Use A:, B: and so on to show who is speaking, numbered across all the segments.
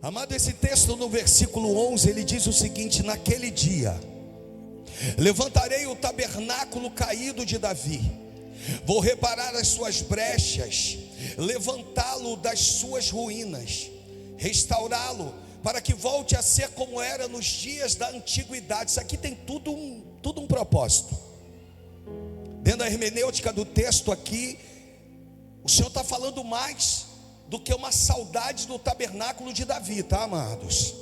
A: Amado, esse texto no versículo 11, ele diz o seguinte: naquele dia, levantarei o tabernáculo caído de Davi, vou reparar as suas brechas, levantá-lo das suas ruínas, restaurá-lo, para que volte a ser como era nos dias da antiguidade. Isso aqui tem tudo um propósito. Dentro da hermenêutica do texto aqui, o Senhor está falando mais do que uma saudade do tabernáculo de Davi, tá, amados?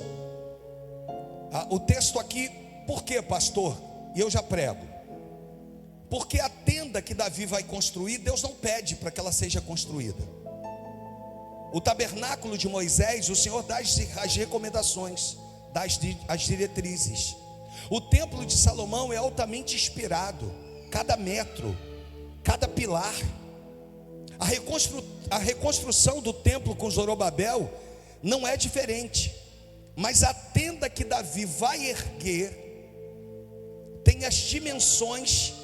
A: O texto aqui, por quê, pastor? E eu já prego. Porque a tenda que Davi vai construir, Deus não pede para que ela seja construída. O tabernáculo de Moisés, o Senhor dá as recomendações, dá as diretrizes. O templo de Salomão é altamente inspirado. Cada metro, cada pilar. A reconstrução do templo com Zorobabel não é diferente. Mas a tenda que Davi vai erguer tem as dimensões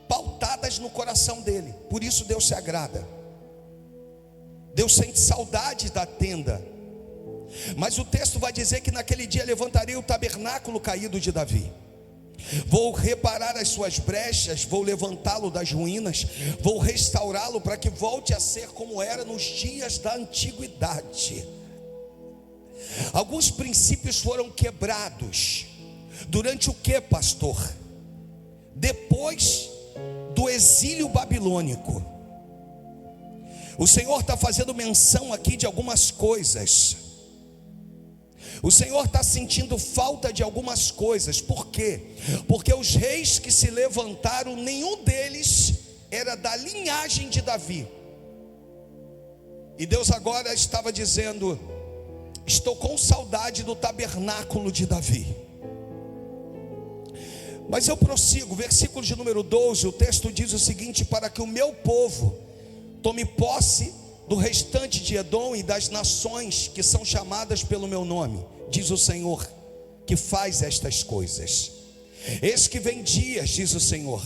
A: pautadas no coração dele. Por isso Deus se agrada. Deus sente saudade da tenda. Mas o texto vai dizer que naquele dia levantarei o tabernáculo caído de Davi, vou reparar as suas brechas, vou levantá-lo das ruínas, vou restaurá-lo para que volte a ser como era nos dias da antiguidade. Alguns princípios foram quebrados. Durante o que, pastor? Depois do exílio babilônico. O Senhor está fazendo menção aqui de algumas coisas. O Senhor está sentindo falta de algumas coisas. Por quê? Porque os reis que se levantaram, nenhum deles era da linhagem de Davi. E Deus agora estava dizendo: estou com saudade do tabernáculo de Davi. Mas eu prossigo, versículo de número 12, o texto diz o seguinte: para que o meu povo tome posse do restante de Edom e das nações que são chamadas pelo meu nome, diz o Senhor, que faz estas coisas. Eis que vem dias, diz o Senhor,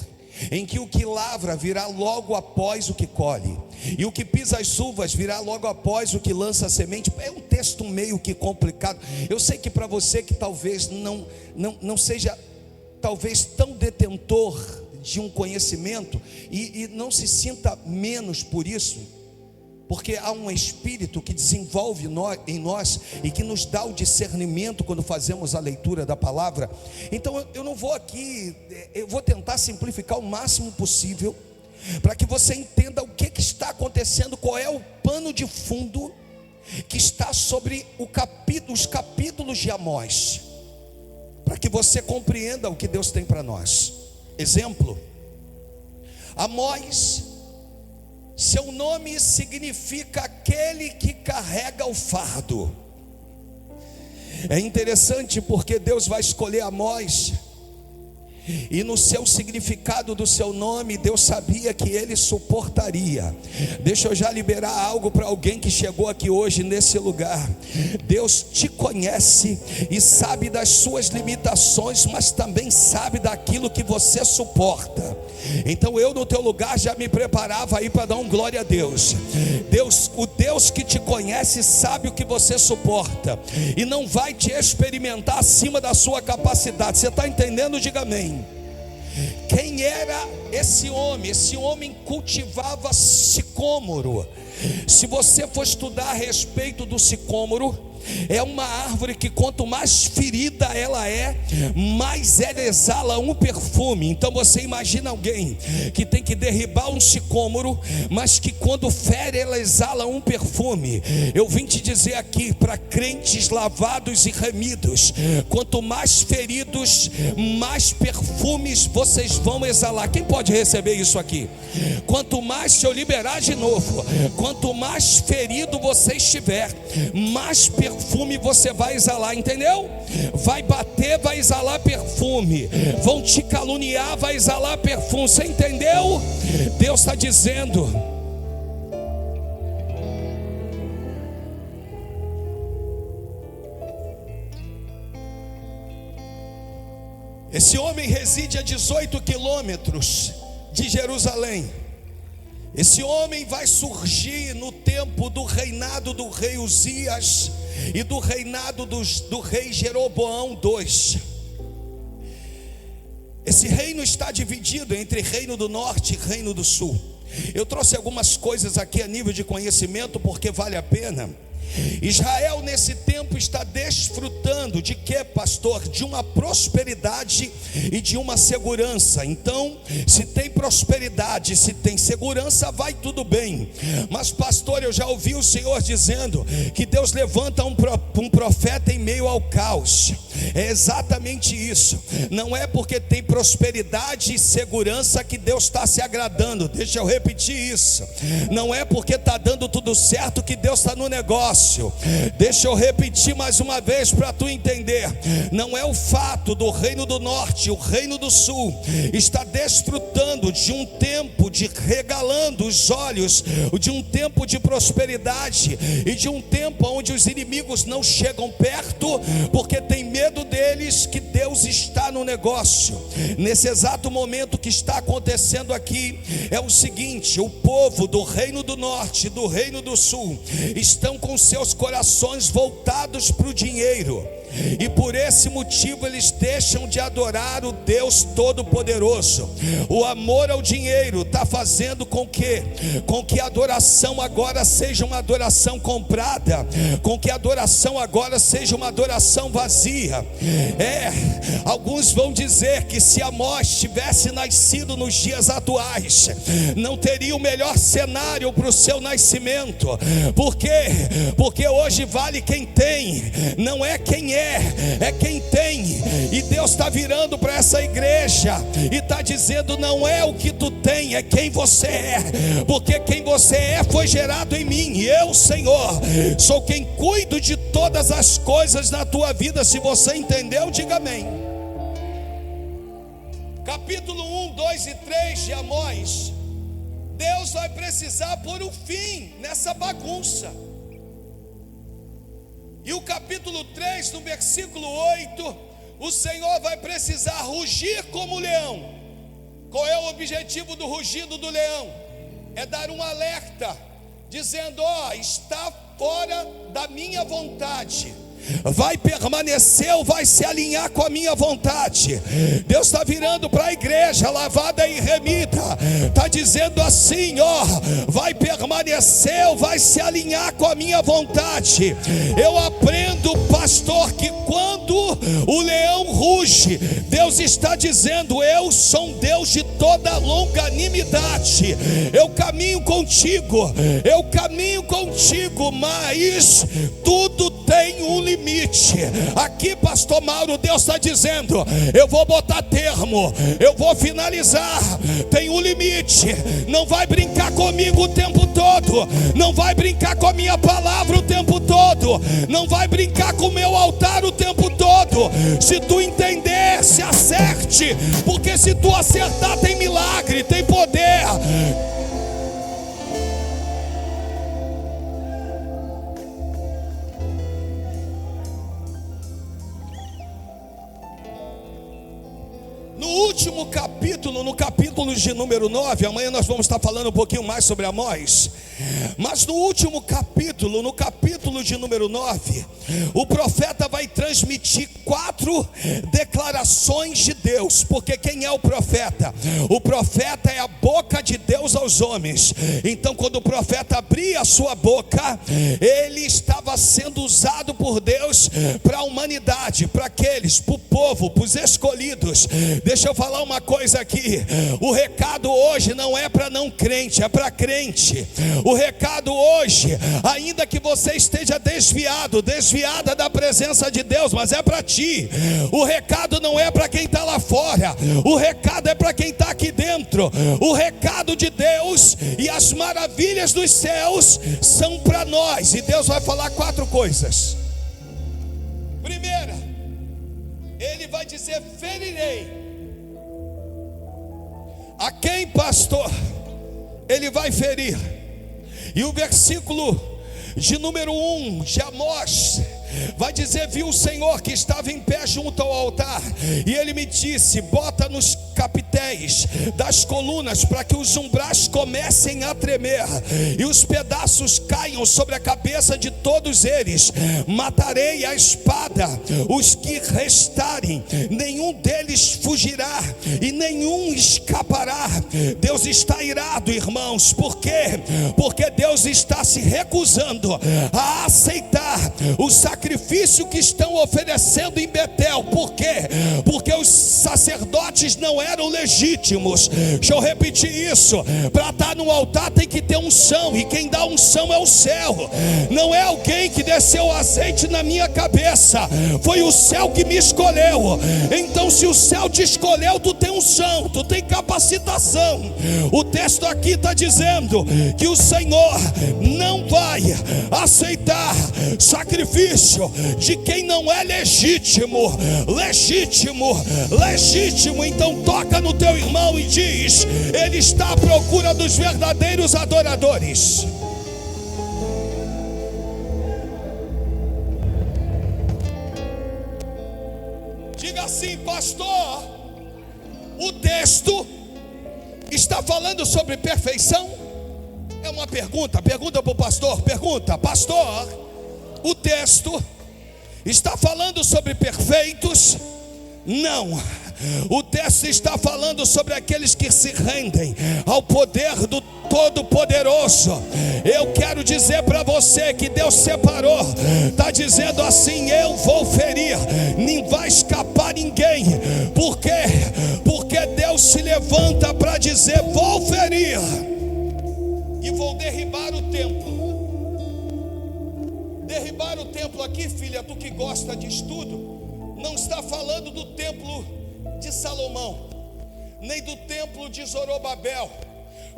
A: em que o que lavra virá logo após o que colhe, e o que pisa as uvas virá logo após o que lança a semente. É um texto meio que complicado. Eu sei que para você que talvez não seja talvez tão detentor de um conhecimento e não se sinta menos por isso, porque há um Espírito que desenvolve em nós e que nos dá o discernimento quando fazemos a leitura da palavra. Então eu não vou aqui, eu vou tentar simplificar o máximo possível, para que você entenda o que está acontecendo, qual é o pano de fundo que está sobre os capítulos de Amós, para que você compreenda o que Deus tem para nós. Exemplo: Amós, seu nome significa aquele que carrega o fardo. É interessante porque Deus vai escolher Amós, e no seu significado do seu nome, Deus sabia que ele suportaria. Deixa eu já liberar algo para alguém que chegou aqui hoje nesse lugar. Deus te conhece e sabe das suas limitações, mas também sabe daquilo que você suporta. Então eu no teu lugar já me preparava aí para dar um glória a Deus. O Deus que te conhece sabe o que você suporta e não vai te experimentar acima da sua capacidade. Você está entendendo? Diga amém. Quem era esse homem? Esse homem cultivava sicômoro. Se você for estudar a respeito do sicômoro, é uma árvore que quanto mais ferida ela é, mais ela exala um perfume. Então você imagina alguém que tem que derribar um sicômoro, mas que quando fere ela exala um perfume. Eu vim te dizer aqui para crentes lavados e remidos: quanto mais feridos, mais perfumes vocês vão exalar. Quem pode receber isso aqui? Quanto mais, se eu liberar de novo, quanto mais ferido você estiver, mais perfume você vai exalar, entendeu? Vai bater, vai exalar perfume. Vão te caluniar, vai exalar perfume. Você entendeu? Deus está dizendo: esse homem reside a 18 quilômetros de Jerusalém. Esse homem vai surgir no tempo do reinado do rei Uzias e do reinado do rei Jeroboão 2. Esse reino está dividido entre reino do norte e reino do sul. Eu trouxe algumas coisas aqui a nível de conhecimento, porque vale a pena. Israel nesse tempo está desfrutando de quê, pastor? De uma prosperidade e de uma segurança. Então, se tem prosperidade, se tem segurança, vai tudo bem. Mas pastor, eu já ouvi o Senhor dizendo que Deus levanta um profeta em meio ao caos. É exatamente isso. Não é porque tem prosperidade e segurança que Deus está se agradando. Deixa eu repetir isso. Não é porque está dando tudo certo que Deus está no negócio. Deixa eu repetir mais uma vez para tu entender. Não é o fato do reino do norte, o reino do sul está desfrutando de um tempo de regalando os olhos, de um tempo de prosperidade e de um tempo onde os inimigos não chegam perto, porque tem medo deles, que Deus está no negócio. Nesse exato momento que está acontecendo aqui é o seguinte: o povo do reino do norte, do reino do sul, estão com seus corações voltados para o dinheiro, e por esse motivo eles deixam de adorar o Deus Todo-Poderoso. O amor ao dinheiro está fazendo com que a adoração agora seja uma adoração comprada, com que a adoração agora seja uma adoração vazia. Alguns vão dizer que se Amós tivesse nascido nos dias atuais, não teria o melhor cenário para o seu nascimento. Por quê? Porque hoje vale quem tem, não é quem é quem tem. E Deus está virando para essa igreja e está dizendo: não é o que tu tem, é quem você é. Porque quem você é foi gerado em mim, e eu, Senhor, sou quem cuido de todas as coisas na tua vida. Se você entendeu, diga amém. Capítulo 1, 2 e 3 de Amós. Deus vai precisar pôr um fim nessa bagunça. E o capítulo 3, no versículo 8, o Senhor vai precisar rugir como leão. Qual é o objetivo do rugido do leão? É dar um alerta, dizendo: está fora da minha vontade. Vai permanecer ou vai se alinhar com a minha vontade? Deus está virando para a igreja lavada e remida, está dizendo assim: vai permanecer ou vai se alinhar com a minha vontade? Eu aprendo, pastor, que quando o leão ruge, Deus está dizendo: eu sou um Deus de toda longanimidade, eu caminho contigo, mas tudo tem um limite. Aqui, pastor Mauro, Deus está dizendo: eu vou botar termo, eu vou finalizar. Tem um limite. Não vai brincar comigo o tempo todo, não vai brincar com a minha palavra o tempo todo, não vai brincar com o meu altar o tempo todo. Se tu entender, se acerte, porque se tu acertar, tem milagre, tem poder. No último capítulo, no capítulo de número 9, amanhã nós vamos estar falando um pouquinho mais sobre Amós. Mas no último capítulo, no capítulo de número 9, o profeta vai transmitir 4 declarações de Deus. Porque quem é o profeta? O profeta é a boca de Deus aos homens. Então, quando o profeta abria a sua boca, ele estava sendo usado por Deus para a humanidade, para aqueles, para o povo, para os escolhidos. Deixa eu falar uma coisa aqui: o recado hoje não é para não crente, é para crente. O recado hoje, ainda que você esteja desviada da presença de Deus, mas é para ti. O recado não é para quem está lá fora, o recado é para quem está aqui dentro. O recado de Deus e as maravilhas dos céus são para nós. E Deus vai falar 4 coisas. Primeira, ele vai dizer: ferirei. A quem, pastor? Ele vai ferir. E o versículo de número 1 de Amós Vai dizer: vi o Senhor que estava em pé junto ao altar, e ele me disse: bota nos capitéis das colunas, para que os umbrais comecem a tremer, e os pedaços caiam sobre a cabeça de todos eles. Matarei a espada os que restarem, nenhum deles fugirá, e nenhum escapará. Deus está irado, irmãos. Por quê? Porque Deus está se recusando a aceitar o sacrifício que estão oferecendo em Betel. Por quê? Porque os sacerdotes não eram legítimos. Deixa eu repetir isso: para estar no altar tem que ter unção, e quem dá unção é o céu. Não é alguém que desceu azeite na minha cabeça, foi o céu que me escolheu. Então, se o céu te escolheu, tu tem unção, tu tem capacitação. O texto aqui está dizendo que o Senhor não vai aceitar sacrifício de quem não é legítimo. Então toca no teu irmão e diz: ele está à procura dos verdadeiros adoradores. Diga assim: pastor, o texto está falando sobre perfeição? É uma pergunta para o pastor. Pergunta: pastor, o texto está falando sobre perfeitos? Não. O texto está falando sobre aqueles que se rendem ao poder do Todo-Poderoso. Eu quero dizer para você que Deus separou, está dizendo assim: eu vou ferir, nem vai escapar ninguém. Por quê? Porque Deus se levanta para dizer: vou ferir e vou derribar o templo. Derribar o templo aqui, filha, tu que gosta de estudo, não está falando do templo de Salomão, nem do templo de Zorobabel,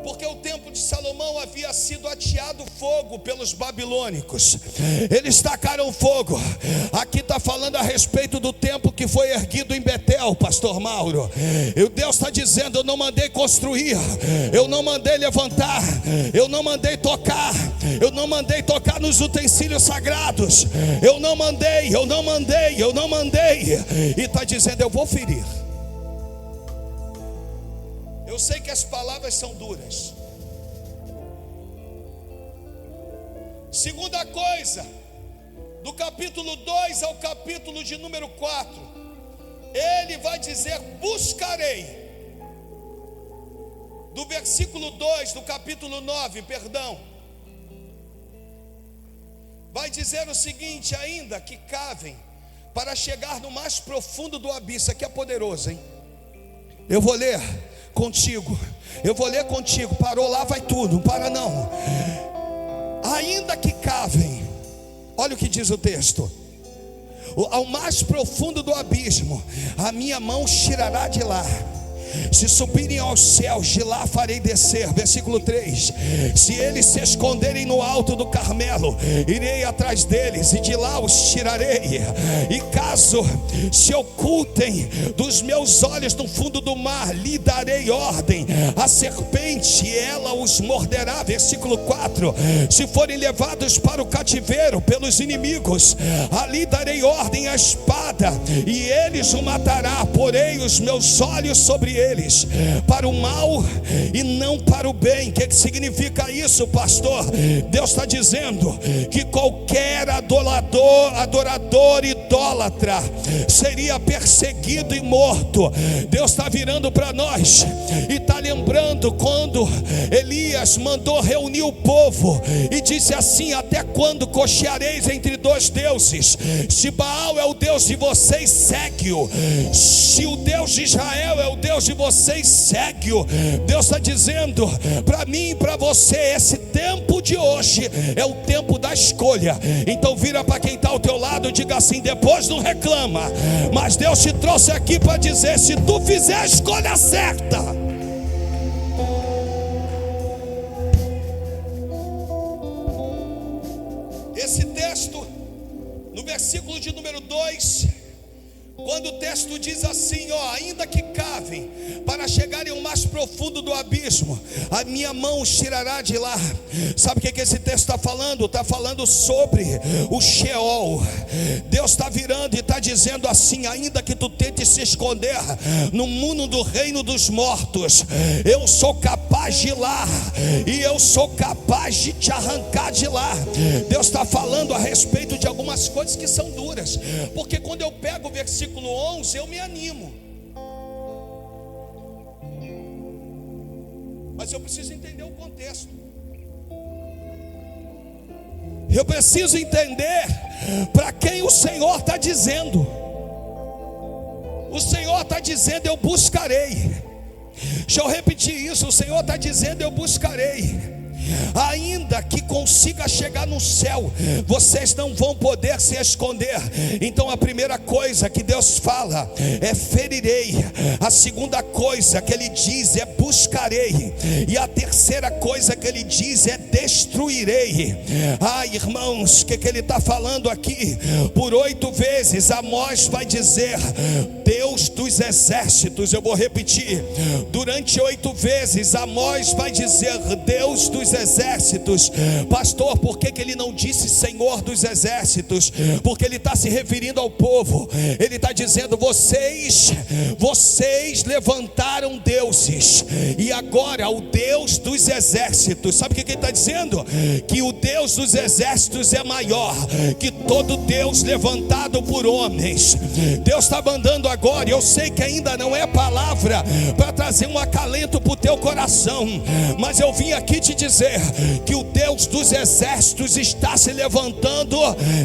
A: porque o templo de Salomão havia sido ateado fogo pelos babilônicos. Eles tacaram fogo. Aqui está falando a respeito do templo que foi erguido em Betel, pastor Mauro. E Deus está dizendo: eu não mandei construir, eu não mandei levantar, eu não mandei tocar nos utensílios sagrados, eu não mandei. E está dizendo: eu vou ferir. Eu sei que as palavras são duras. Segunda coisa, do capítulo 2 ao capítulo de número 4, ele vai dizer: buscarei. Do versículo 2 do capítulo 9, vai dizer o seguinte: ainda que cavem para chegar no mais profundo do abismo. Isso aqui é poderoso, hein? Eu vou ler contigo. Parou lá, vai tudo, não para não. Ainda que cavem, olha o que diz o texto: ao mais profundo do abismo, a minha mão os tirará de lá. Se subirem aos céus, de lá farei descer. Versículo 3: se eles se esconderem no alto do Carmelo, irei atrás deles e de lá os tirarei. E caso se ocultem dos meus olhos no fundo do mar, lhe darei ordem. A serpente, ela os morderá. Versículo 4: se forem levados para o cativeiro pelos inimigos, ali darei ordem à espada, e eles o matará. Porei os meus olhos sobre eles, para o mal e não para o bem. O que significa isso, pastor? Deus está dizendo que qualquer adorador idólatra seria perseguido e morto. Deus está virando para nós e está lembrando quando Elias mandou reunir o povo e disse assim: até quando cocheareis entre dois deuses? Se Baal é o Deus de vocês, segue-o. Se o Deus de Israel é o Deus de vocês, segue-o. Deus está dizendo para mim e para você: esse tempo de hoje é o tempo da escolha. Então vira para quem está ao teu lado e diga assim: depois não reclama, mas Deus te trouxe aqui para dizer: se tu fizer a escolha certa. Esse texto, no versículo de número 2, Quando o texto diz assim, ó, ainda que cavem para chegarem ao mais profundo do abismo, a minha mão os tirará de lá. Sabe o que esse texto está falando? Está falando sobre o Sheol. Deus está virando e está dizendo assim: ainda que tu tentes se esconder no mundo do reino dos mortos, eu sou capaz de ir lá, e eu sou capaz de te arrancar de lá. Deus está falando a respeito de algumas coisas que são duras, porque quando eu pego o versículo 11, eu me animo, mas eu preciso entender o contexto. Eu preciso entender para quem o Senhor está dizendo. O Senhor está dizendo: eu buscarei. Deixa eu repetir isso. O Senhor está dizendo: eu buscarei. Ainda que consiga chegar no céu, vocês não vão poder se esconder. Então a primeira coisa que Deus fala é ferirei. A segunda coisa que Ele diz é buscarei. E a terceira coisa que Ele diz é destruirei. Irmãos, o que Ele está falando aqui? Por 8 vezes Amós vai dizer Deus dos exércitos. Eu vou repetir. Durante 8 vezes Amós vai dizer Deus dos exércitos. Pastor, por que Ele não disse Senhor dos exércitos? Porque Ele está se referindo ao povo. Ele está dizendo: vocês levantaram deuses, e agora o Deus dos exércitos. Sabe o que Ele está dizendo? Que o Deus dos exércitos é maior que todo Deus levantado por homens. Deus está mandando agora. Eu sei que ainda não é palavra para trazer um acalento para o teu coração, mas eu vim aqui te dizer que o Deus dos exércitos está se levantando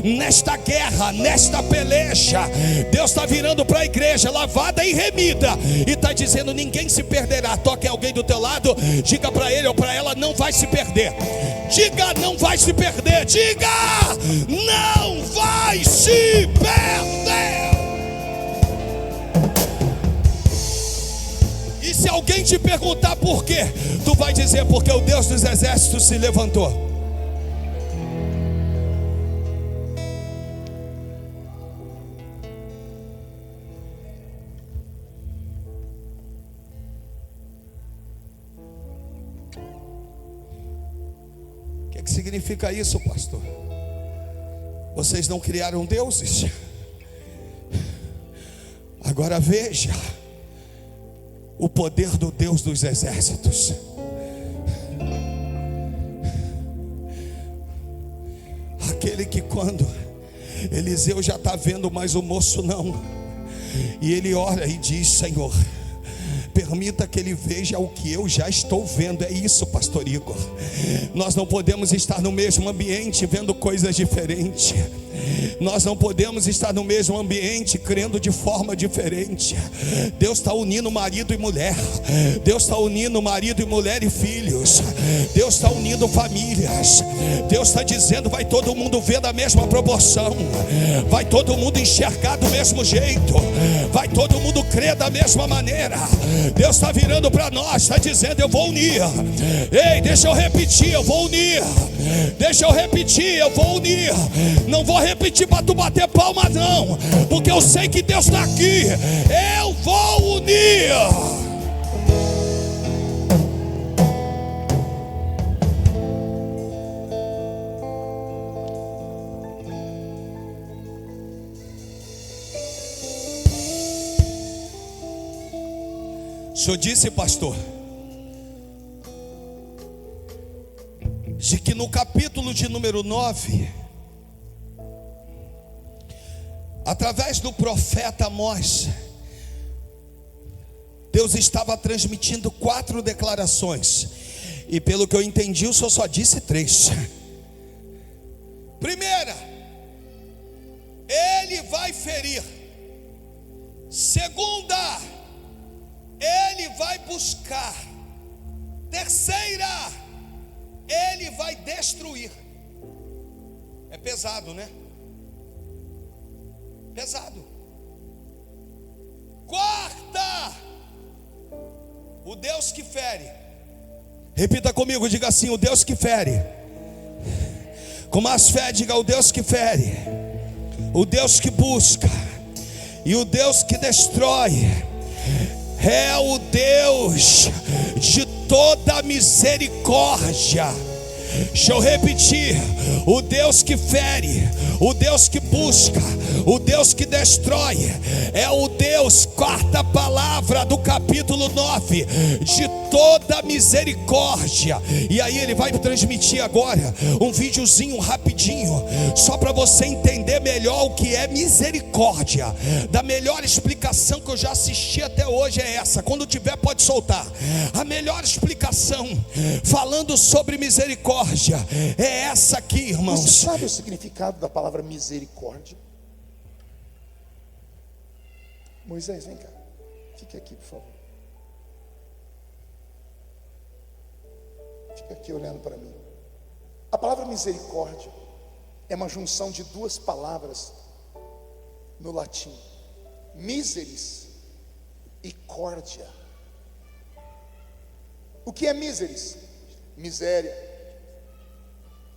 A: nesta guerra, nesta peleja. Deus está virando para a igreja lavada e remida e está dizendo: ninguém se perderá. Toque alguém do teu lado, diga para ele ou para ela: não vai se perder. Diga: não vai se perder. Diga: não vai se perder. E se alguém te perguntar por quê, tu vai dizer: porque o Deus dos exércitos se levantou. O que significa isso, pastor? Vocês não criaram deuses? Agora veja o poder do Deus dos exércitos. Aquele que, quando Eliseu já está vendo, mas o moço não, e ele ora e diz: Senhor, permita que ele veja o que eu já estou vendo. É isso, pastor Igor. Nós não podemos estar no mesmo ambiente vendo coisas diferentes. Nós não podemos estar no mesmo ambiente crendo de forma diferente. Deus está unindo marido e mulher. Deus está unindo marido e mulher e filhos. Deus está unindo famílias. Deus está dizendo: vai todo mundo ver da mesma proporção. Vai todo mundo enxergar do mesmo jeito. Vai todo mundo crer da mesma maneira. Deus está virando para nós, está dizendo: eu vou unir. Ei, deixa eu repetir: eu vou unir. Deixa eu repetir: eu vou unir. Não vou repetir para tu bater palma não, porque eu sei que Deus está aqui. Eu vou unir. O senhor disse, pastor, de que no capítulo de número 9, através do profeta Amós, Deus estava transmitindo 4 declarações, e pelo que eu entendi, o senhor só disse 3. Primeira, ele vai ferir. Segunda, ele vai buscar. Terceira, ele vai destruir. É pesado, né? Pesado. Quarta, o Deus que fere. Repita comigo, diga assim: o Deus que fere. Com mais fé, diga: o Deus que fere. O Deus que busca. E o Deus que destrói é o Deus de toda misericórdia. Deixa eu repetir: o Deus que fere, o Deus que busca, o Deus que destrói, é o Deus, quarta palavra do capítulo 9, de toda misericórdia. E aí ele vai transmitir agora um videozinho rapidinho, só para você entender melhor o que é misericórdia. Da melhor explicação que eu já assisti até hoje é essa. Quando tiver pode soltar. A melhor explicação falando sobre misericórdia é essa aqui, irmãos.
B: Você sabe o significado da palavra misericórdia? Moisés, vem cá. Fique aqui, por favor. Fica aqui olhando para mim. A palavra misericórdia é uma junção de duas palavras no latim: miseris e córdia. O que é miseris? Miséria.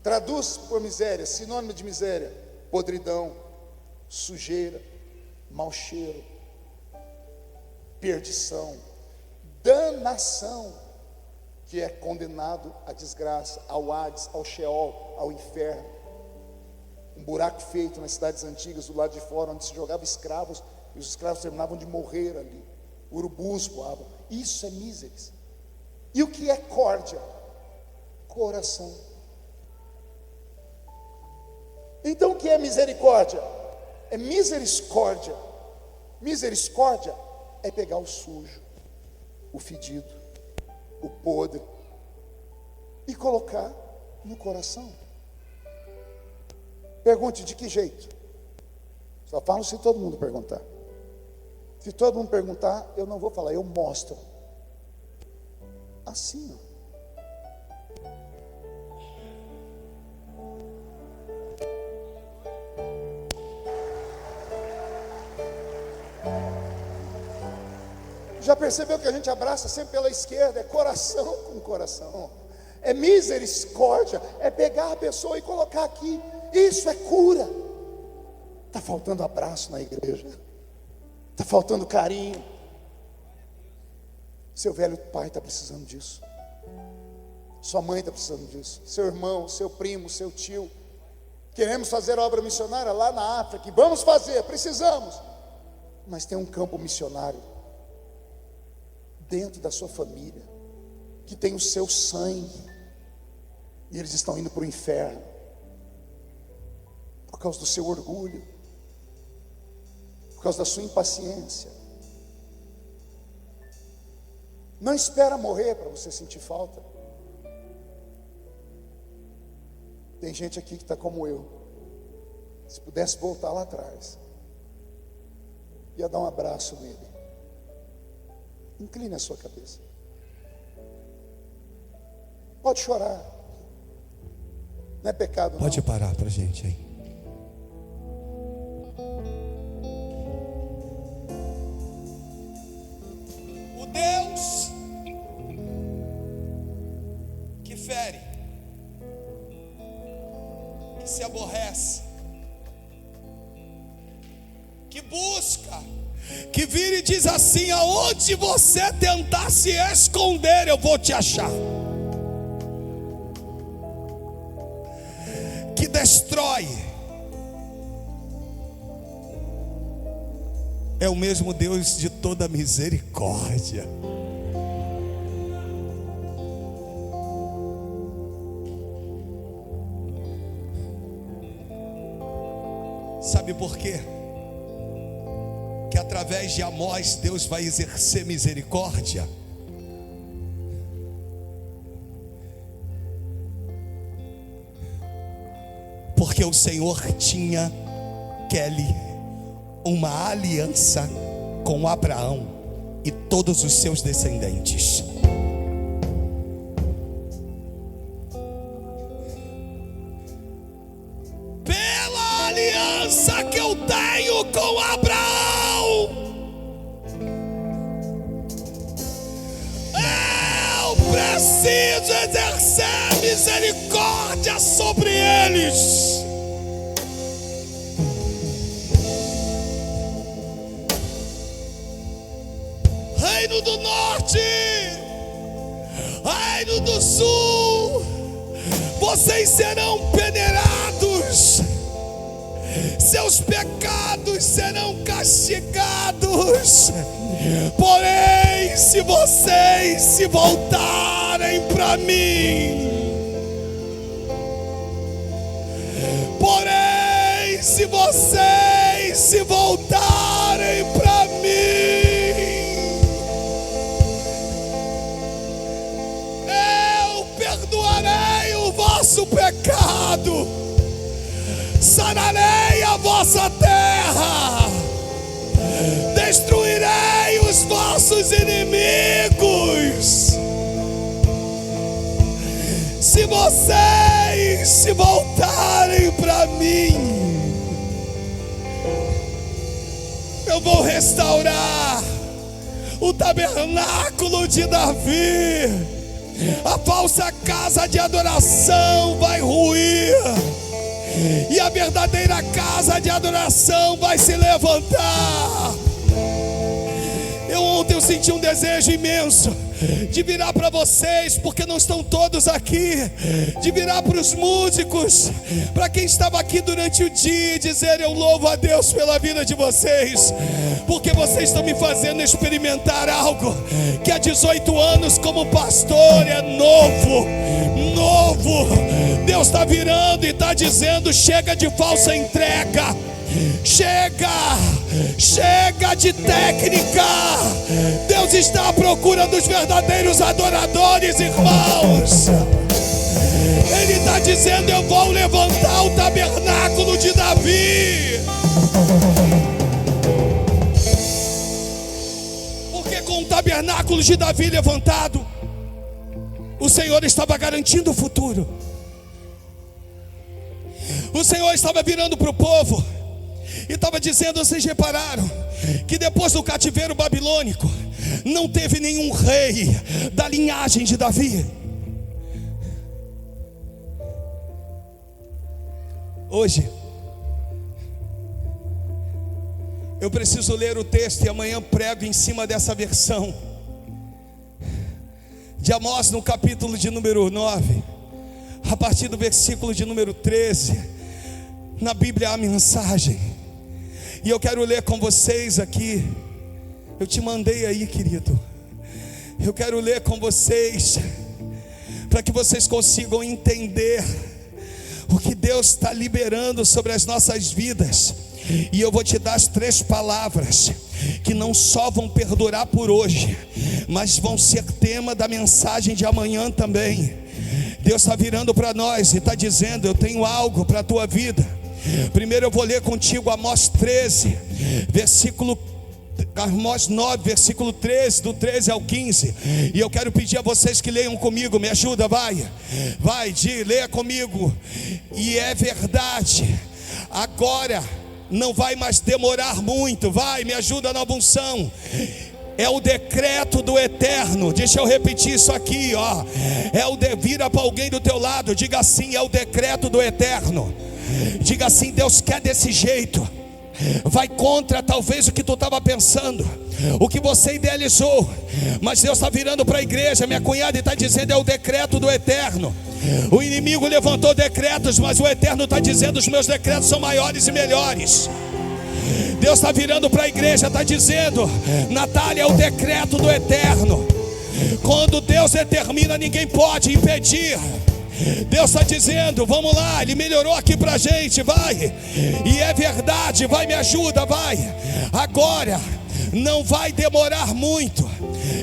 B: Traduz por miséria, sinônimo de miséria: podridão, sujeira, mau cheiro, perdição, danação, que é condenado à desgraça, ao Hades, ao Sheol, ao inferno. Um buraco feito nas cidades antigas, do lado de fora, onde se jogava escravos, e os escravos terminavam de morrer ali. Urubus voavam. Isso é miseris. E o que é córdia? Coração. Então o que é misericórdia? É misericórdia. Misericórdia é pegar o sujo, o fedido, o podre e colocar no coração. Pergunte: de que jeito? Só falo se todo mundo perguntar. Se todo mundo perguntar, eu não vou falar, eu mostro. Assim, ó. Já percebeu que a gente abraça sempre pela esquerda? É coração com coração. É misericórdia, é pegar a pessoa e colocar aqui. Isso é cura. Está faltando abraço na igreja, está faltando carinho. Seu velho pai está precisando disso, sua mãe está precisando disso, seu irmão, seu primo, seu tio. Queremos fazer obra missionária lá na África, vamos fazer, precisamos. Mas tem um campo missionário dentro da sua família, que tem o seu sangue, e eles estão indo para o inferno, por causa do seu orgulho, por causa da sua impaciência. Não espera morrer para você sentir falta. Tem gente aqui que está como eu. Se pudesse voltar lá atrás, ia dar um abraço nele. Incline a sua cabeça. Pode chorar. Não é pecado, não.
A: Pode parar para a gente aí. O Deus que fere, que se aborrece, que busca, que vira e diz assim: aonde você tentar se esconder, eu vou te achar. Que destrói, é o mesmo Deus de toda misericórdia. Sabe por quê? Que através de Amós Deus vai exercer misericórdia. Porque o Senhor tinha, Kelly, uma aliança com Abraão e todos os seus descendentes. Pela aliança que eu tenho com Abraão, eu preciso exercer misericórdia sobre eles. Reino do Norte, Reino do Sul, vocês serão peneirados, seus pecados serão castigados. Porém, se vocês se voltarem para mim, porém, se vocês se voltarem para mim, eu perdoarei o vosso pecado, sararei a vossa terra, destruirei os vossos inimigos, se vocês se voltarem para mim. Eu vou restaurar o tabernáculo de Davi, a falsa casa de adoração vai ruir, e a verdadeira casa de adoração vai se levantar. Ontem eu senti um desejo imenso de virar para vocês, porque não estão todos aqui, de virar para os músicos, para quem estava aqui durante o dia, e dizer: eu louvo a Deus pela vida de vocês, porque vocês estão me fazendo experimentar algo que há 18 anos como pastor é novo. Deus está virando e está dizendo: chega de falsa entrega, chega de técnica. Deus está à procura dos verdadeiros adoradores, irmãos. Ele está dizendo: eu vou levantar o tabernáculo de Davi. Porque com o tabernáculo de Davi levantado, o Senhor estava garantindo o futuro. O Senhor estava virando para o povo e estava dizendo: vocês repararam que depois do cativeiro babilônico não teve nenhum rei da linhagem de Davi? Hoje eu preciso ler o texto e amanhã prego em cima dessa versão de Amós, no capítulo de número 9, a partir do versículo de número 13. Na Bíblia há a mensagem, e eu quero ler com vocês aqui. Eu te mandei aí, querido. Eu quero ler com vocês, para que vocês consigam entender o que Deus está liberando sobre as nossas vidas. E eu vou te dar as 3 palavras que não só vão perdurar por hoje, mas vão ser tema da mensagem de amanhã também. Deus está virando para nós e está dizendo: eu tenho algo para a tua vida. Primeiro eu vou ler contigo Amós 9, versículo 13, do 13 ao 15. E eu quero pedir a vocês que leiam comigo. Me ajuda, vai, leia comigo. E é verdade, agora não vai mais demorar muito. Vai, me ajuda na unção. É o decreto do Eterno. Deixa eu repetir isso aqui, ó. Vira para alguém do teu lado, diga assim: é o decreto do Eterno. Diga assim: Deus quer desse jeito. Vai contra talvez o que tu estava pensando, o que você idealizou, mas Deus está virando para a igreja, minha cunhada, e está dizendo: é o decreto do Eterno. O inimigo levantou decretos, mas o Eterno está dizendo: os meus decretos são maiores e melhores. Deus está virando para a igreja, está dizendo: Natália, é o decreto do Eterno. Quando Deus determina, ninguém pode impedir. Deus está dizendo: vamos lá, Ele melhorou aqui para a gente, vai. E é verdade, vai, me ajuda, vai. Agora, não vai demorar muito.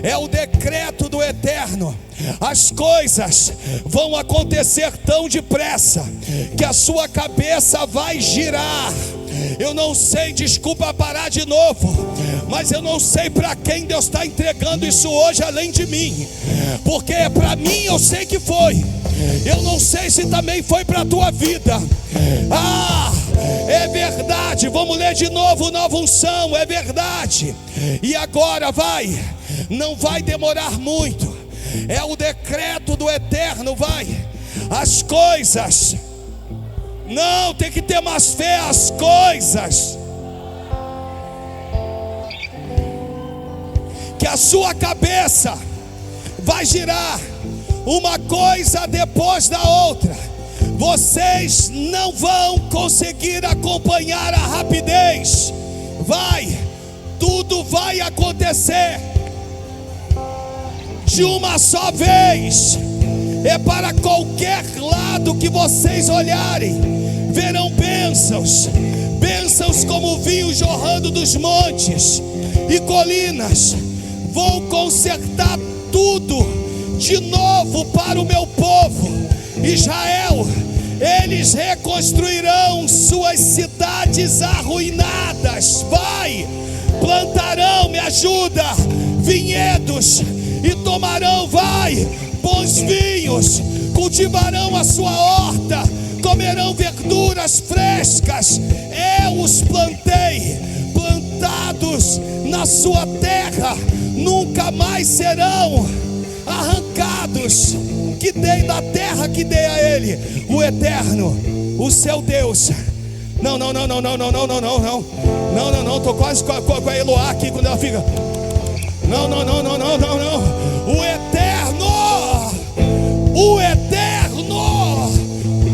A: É o decreto do Eterno. As coisas vão acontecer tão depressa que a sua cabeça vai girar. Eu não sei, desculpa parar de novo, mas eu não sei para quem Deus está entregando isso hoje além de mim. Porque para mim eu sei que foi. Eu não sei se também foi para a tua vida. É verdade. Vamos ler de novo, nova unção. É verdade. E agora vai. Não vai demorar muito. É o decreto do Eterno, vai. As coisas, não, tem que ter mais fé. As coisas que a sua cabeça vai girar uma coisa depois da outra. Vocês não vão conseguir acompanhar a rapidez. Tudo vai acontecer de uma só vez. É para qualquer lado que vocês olharem, verão bênçãos, bênçãos como vinho jorrando dos montes e colinas. Vou consertar tudo de novo para o meu povo Israel. Eles reconstruirão suas cidades arruinadas. Plantarão, me ajuda, vinhedos e tomarão, bons vinhos. Cultivarão a sua horta, comerão verduras frescas. Eu os plantei, plantados na sua terra, nunca mais serão arrancados. Que dei da terra que dei a ele, o Eterno, o seu Deus. Não, tô quase com a Eloá aqui quando ela fica. Não. O Eterno,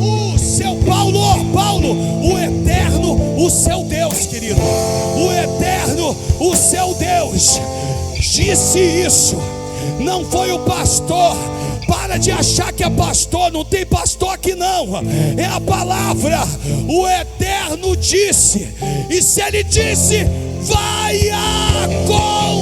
A: o seu Paulo, o Eterno, o seu Deus, querido. O Eterno, o seu Deus, disse isso. Não foi o pastor. Para de achar que é pastor, não tem pastor aqui não, é a palavra. O Eterno disse, e se ele disse, vai acontecer.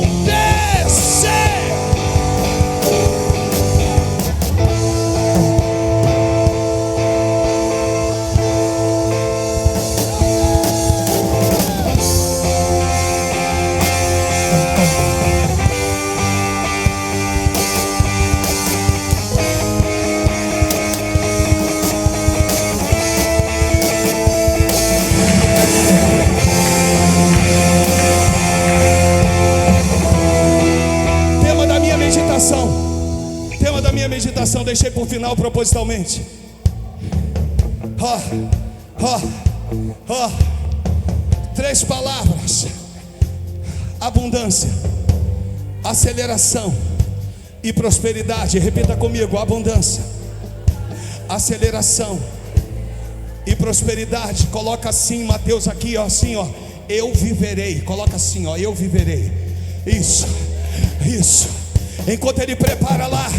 A: Tema da minha meditação, deixei por final propositalmente. Três palavras: abundância, aceleração e prosperidade. Repita comigo: abundância, aceleração e prosperidade. Coloca assim, Mateus, aqui, assim, eu viverei. Coloca assim, eu viverei. Isso. Enquanto ele prepara lá,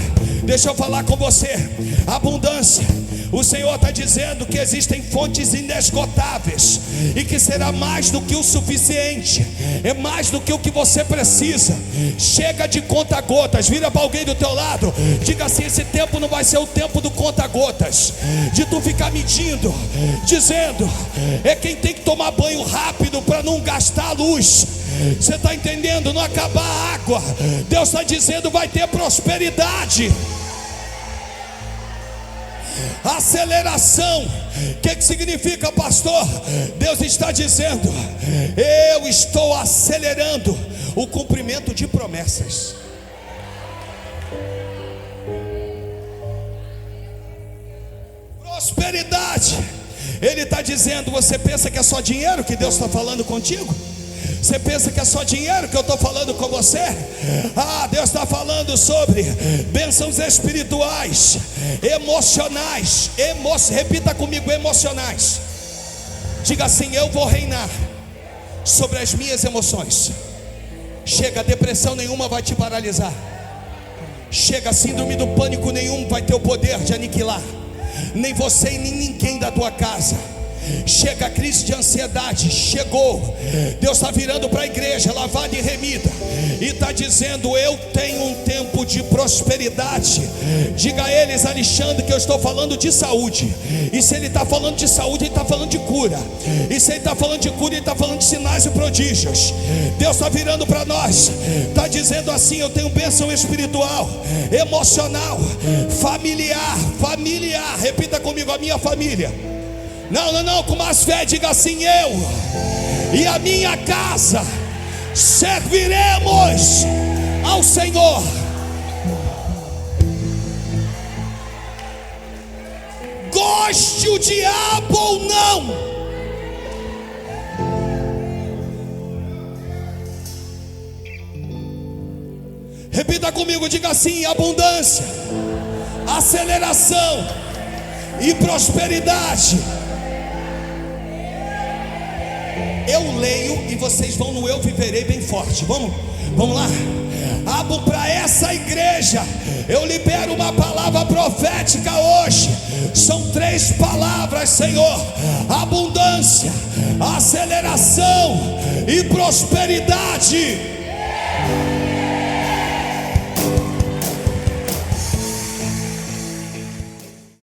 A: deixa eu falar com você. Abundância. O Senhor está dizendo que existem fontes inesgotáveis e que será mais do que o suficiente. É mais do que o que você precisa. Chega de conta-gotas. Vira para alguém do teu lado, diga assim: esse tempo não vai ser o tempo do conta-gotas, de tu ficar medindo, dizendo é quem tem que tomar banho rápido para não gastar a luz. Você está entendendo? Não acabar a água. Deus está dizendo: vai ter prosperidade. Aceleração. O que significa, pastor? Deus está dizendo: eu estou acelerando o cumprimento de promessas. Prosperidade. Ele está dizendo: você pensa que é só dinheiro que Deus está falando contigo? Você pensa que é só dinheiro que eu estou falando com você? Deus está falando sobre bênçãos espirituais, emocionais. Repita comigo: emocionais. Diga assim: eu vou reinar sobre as minhas emoções. Chega, depressão nenhuma vai te paralisar. Chega, síndrome do pânico nenhum vai ter o poder de aniquilar, nem você e nem ninguém da tua casa. Chega a crise de ansiedade, chegou. Deus está virando para a igreja lavada e remida e está dizendo: eu tenho um tempo de prosperidade. Diga a eles, Alexandre, que eu estou falando de saúde. E se ele está falando de saúde, ele está falando de cura. E se ele está falando de cura, ele está falando de sinais e prodígios. Deus está virando para nós, está dizendo assim: eu tenho bênção espiritual, emocional, familiar. Repita comigo: a minha família. Não, com mais fé, diga assim: eu e a minha casa serviremos ao Senhor. Goste o diabo ou não, Repita comigo, diga assim: abundância, aceleração e prosperidade. Eu leio e vocês vão no eu viverei bem forte. Vamos lá. Abro para essa igreja, eu libero uma palavra profética hoje. São 3 palavras, Senhor: abundância, aceleração e prosperidade.